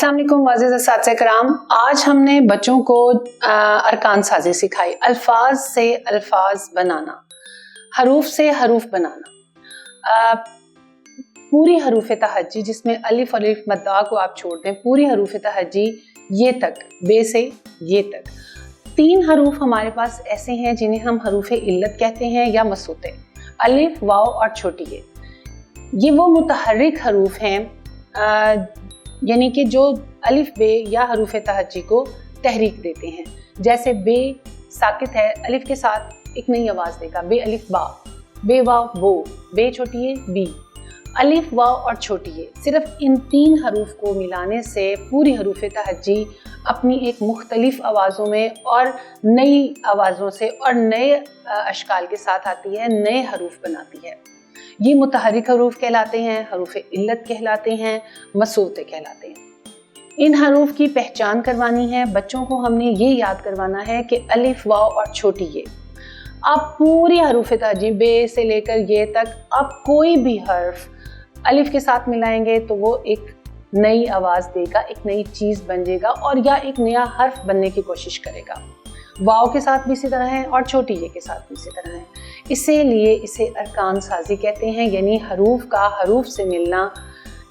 अस्सलाम वालेकुम वाज़िज़ असातिज़ा किराम। आज हमने बच्चों को अरकान साजी सिखाई, अल्फाज से अल्फाज बनाना, हरूफ से हरूफ बनाना। पूरी हरूफ तहज्जी जिसमें अलिफ अलिफ मद्दा को आप छोड़ दें, पूरी हरूफ तहज्जी ये तक, बे से ये तक। 3 हरूफ हमारे पास ऐसे हैं जिन्हें हम हरूफ इल्लत कहते हैं या मसूते, अलिफ, वाव और छोटी ये वो मुतहर्रिक हरूफ हैं यानी कि जो अलिफ बे या हरूफ तहज्जी को तहरीक देते हैं। जैसे बे साकित है, अलिफ के साथ एक नई आवाज़ देगा, बे अलिफ बा, बे वाव बो, बे छोटी ये बी, अलिफ वाव और छोटी ये। सिर्फ इन 3 हरूफ को मिलाने से पूरी हरूफ तहज्जी अपनी एक मुख्तलिफ आवाज़ों में और नई आवाज़ों से और नए अशकाल के साथ आती है, नए हरूफ बनाती है। ये मुतहर्रिक हरूफ कहलाते हैं, हरूफ इल्लत कहलाते हैं, मसूते कहलाते हैं। इन हरूफ की पहचान करवानी है बच्चों को, हमने ये याद करवाना है कि अलिफ वाव और छोटी ये, आप पूरी हरूफ तहज्जी बे से लेकर ये तक आप कोई भी हर्फ अलिफ के साथ मिलाएंगे तो वो एक नई आवाज़ देगा, एक नई चीज़ बन जाएगा और या एक नया हर्फ बनने की कोशिश करेगा। वाव के साथ भी इसी तरह है और छोटी ये के साथ भी इसी तरह है। इसीलिए इसे अरकान साजी कहते हैं, यानी हरूफ का हरूफ से मिलना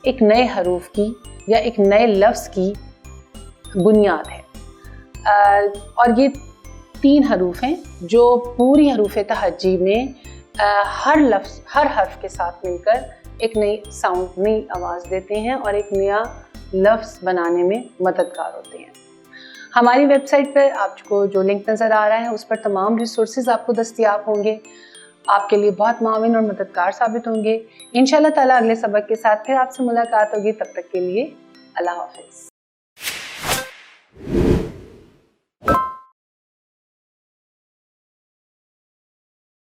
एक नए हरूफ की या एक नए लफ्ज़ की बुनियाद है। और ये 3 हरूफ हैं जो पूरी हरूफ तहज्जी में हर लफ्ज़, हर हर्फ के साथ मिलकर एक नई साउंड, नई आवाज़ देते हैं और एक नया लफ्ज़ बनाने में मददगार होते हैं। हमारी वेबसाइट पर आपको जो लिंक नज़र आ रहा है उस पर तमाम रिसोर्सेज आपको दस्तयाब होंगे, आपके लिए बहुत माविन और मददगार साबित होंगे। इंशाअल्लाह ताला अगले सबक के साथ फिर आपसे मुलाकात होगी। तब तक के लिए अल्लाह हाफ़िज़।